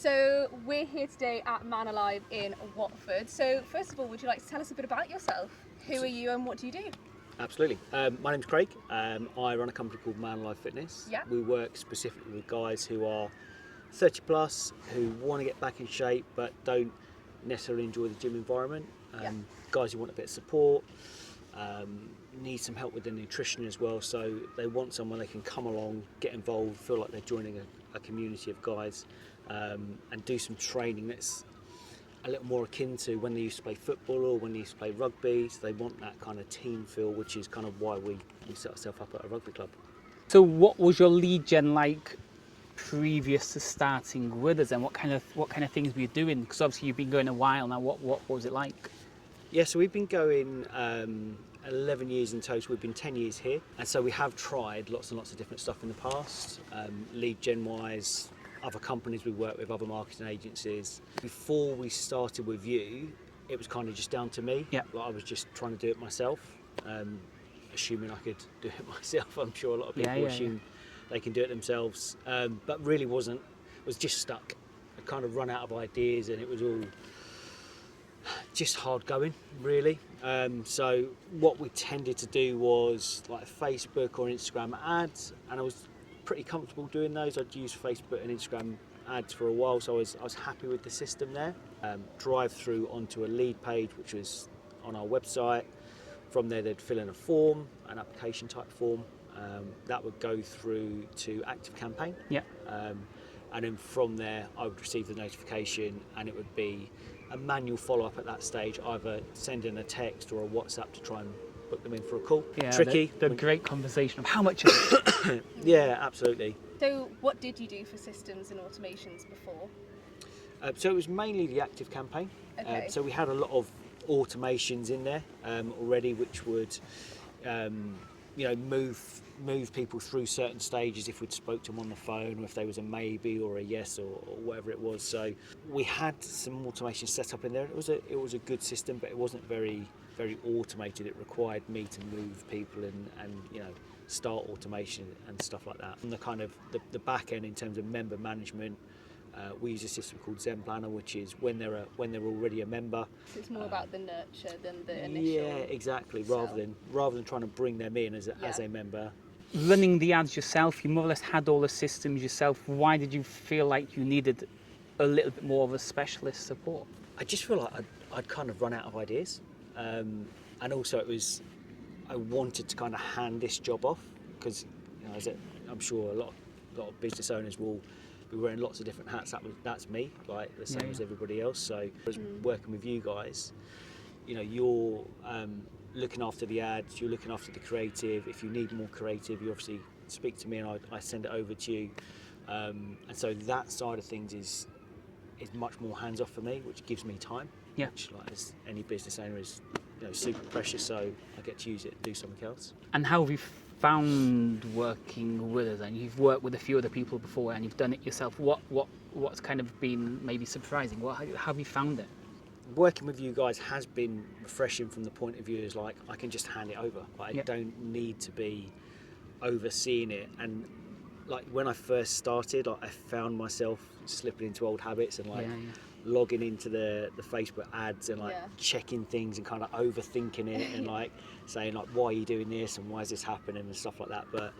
So we're here today at ManAlive in Watford. So first of all, would you like to tell us a bit about yourself? Who are you and what do you do? Absolutely. My name's Craig. I run a company called ManAlive Fitness. Yeah. We work specifically with guys who are 30 plus, who want to get back in shape but don't necessarily enjoy the gym environment. Guys who want a bit of support, need some help with their nutrition as well. So they want someone they can come along, get involved, feel like they're joining a community of guys, and do some training that's a little more akin to when they used to play football or when they used to play rugby. So they want that kind of team feel, which is kind of why we set ourselves up at a rugby club. So what was your lead gen like previous to starting with us, and what kind of things were you doing? Because obviously you've been going a while now. What was it like? Yeah, so we've been going 11 years in total. We've been 10 years here, and so we have tried lots and lots of different stuff in the past, lead gen wise, other companies we work with, other marketing agencies. Before we started with you, it was kind of just down to me. Yeah. Like I was just trying to do it myself, assuming I could do it myself. I'm sure a lot of people assume they can do it themselves, but really was just stuck. I kind of run out of ideas, and it was all just hard going, really. So what we tended to do was like Facebook or Instagram ads, and I was pretty comfortable doing those. I'd use Facebook and Instagram ads for a while, so I was happy with the system there. Drive through onto a lead page, which was on our website. From there, they'd fill in a form, an application type form. That would go through to active campaign. Yeah. And then from there, I would receive the notification, and it would be a manual follow-up at that stage, either sending a text or a WhatsApp to try and book them in for a call. Yeah, tricky. The great conversation of how much is it? Yeah, absolutely. So what did you do for systems and automations before? So it was mainly the active campaign. Okay. So we had a lot of automations in there already, which would move people through certain stages if we'd spoke to them on the phone, or if there was a maybe or a yes or whatever it was. So we had some automation set up in there. It was a good system, but it wasn't very automated. It required me to move people and start automation and stuff like that. And the kind of the back end in terms of member management, we use a system called Zen Planner, which is when they're already a member. So it's more about the nurture than the initial. Yeah, exactly. Rather than trying to bring them in as a member. Running the ads yourself, you more or less had all the systems yourself. Why did you feel like you needed a little bit more of a specialist support? I just feel like I'd kind of run out of ideas, and also I wanted to kind of hand this job off, because I'm sure a lot of business owners will be wearing lots of different hats. That's me, like the same as everybody else. So I was working with you guys. You're looking after the ads, you're looking after the creative. If you need more creative, you obviously speak to me and I send it over to you. And so that side of things is much more hands off for me, which gives me time. Yeah. Which, like as any business owner, is super precious. So I get to use it and do something else. And how have you found working with us? And you've worked with a few other people before, and you've done it yourself. What's kind of been maybe surprising? How have you found it? Working with you guys has been refreshing from the point of view is like I can just hand it over. Like, I don't need to be overseeing it. And like when I first started, I found myself slipping into old habits and logging into the Facebook ads and checking things and kind of overthinking it and like saying like, why are you doing this and why is this happening and stuff like that. But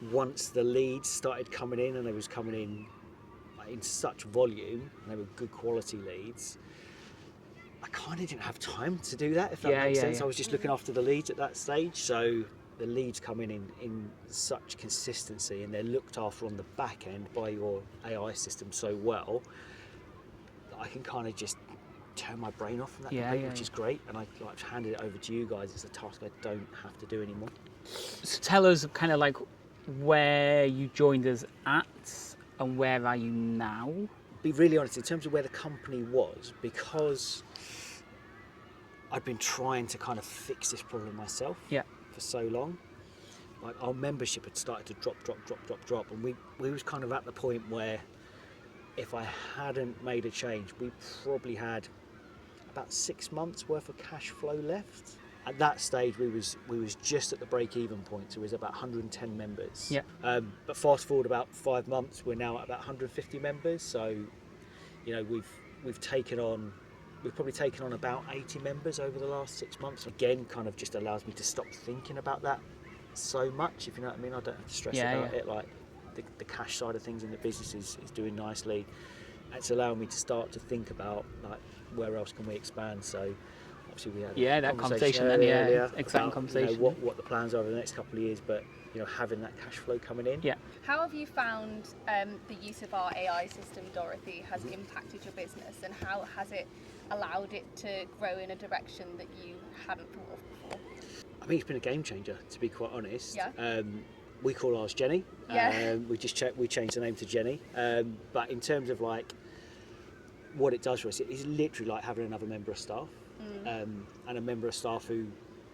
once the leads started coming in, and they was coming in such volume and they were good quality leads, I kind of didn't have time to do that, if that makes sense. I was just looking after the leads at that stage. So the leads come in such consistency, and they're looked after on the back end by your AI system so well that I can kind of just turn my brain off from that, which is great. And I like handed it over to you guys. It's a task I don't have to do anymore. So tell us kind of like where you joined us at and where are you now? Be really honest, in terms of where the company was, because I've been trying to kind of fix this problem myself for so long. Like our membership had started to drop, and we was kind of at the point where if I hadn't made a change, we probably had about 6 months worth of cash flow left. At that stage, we was just at the break-even point, so it was about 110 members. Yeah. But fast forward about 5 months, we're now at about 150 members. So, you know, we've probably taken on about 80 members over the last 6 months. Again, kind of just allows me to stop thinking about that so much, if you know what I mean. I don't have to stress about it. Like the cash side of things in the business is doing nicely. It's allowing me to start to think about like where else can we expand. So obviously we had that conversation then, earlier exciting about, conversation. you know, what the plans are over the next couple of years, but you know, having that cash flow coming in. Yeah. How have you found the use of our AI system, Dorothy, has impacted your business, and how has it allowed it to grow in a direction that you hadn't thought of before? I think it's been a game changer, to be quite honest. Yeah. We call ours Jenny. Yeah. We changed the name to Jenny. But in terms of like what it does for us, it is literally like having another member of staff, and a member of staff who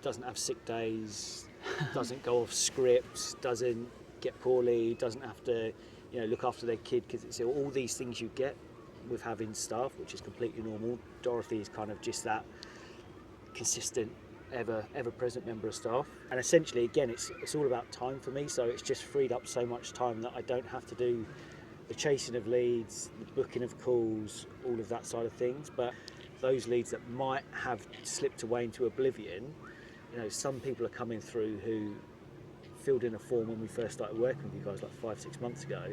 doesn't have sick days, doesn't go off script, doesn't get poorly, doesn't have to, you know, look after their kid, because it's all these things you get with having staff, which is completely normal. Dorothy is kind of just that consistent, ever present member of staff. And essentially, again, it's all about time for me, so it's just freed up so much time that I don't have to do the chasing of leads, the booking of calls, all of that side of things. But those leads that might have slipped away into oblivion, you know, some people are coming through who filled in a form when we first started working with you guys like 5-6 months ago,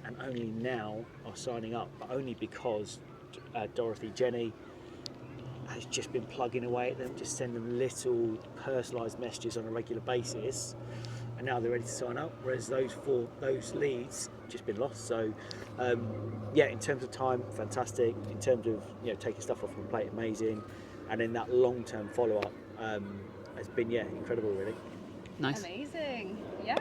and only now are signing up, but only because Dorothy, Jenny, has just been plugging away at them, just sending them little personalised messages on a regular basis, and now they're ready to sign up, whereas those leads just been lost. So in terms of time, fantastic. In terms of, you know, taking stuff off my plate, amazing. And then that long-term follow-up has been incredible, really. Nice. Amazing. Yeah.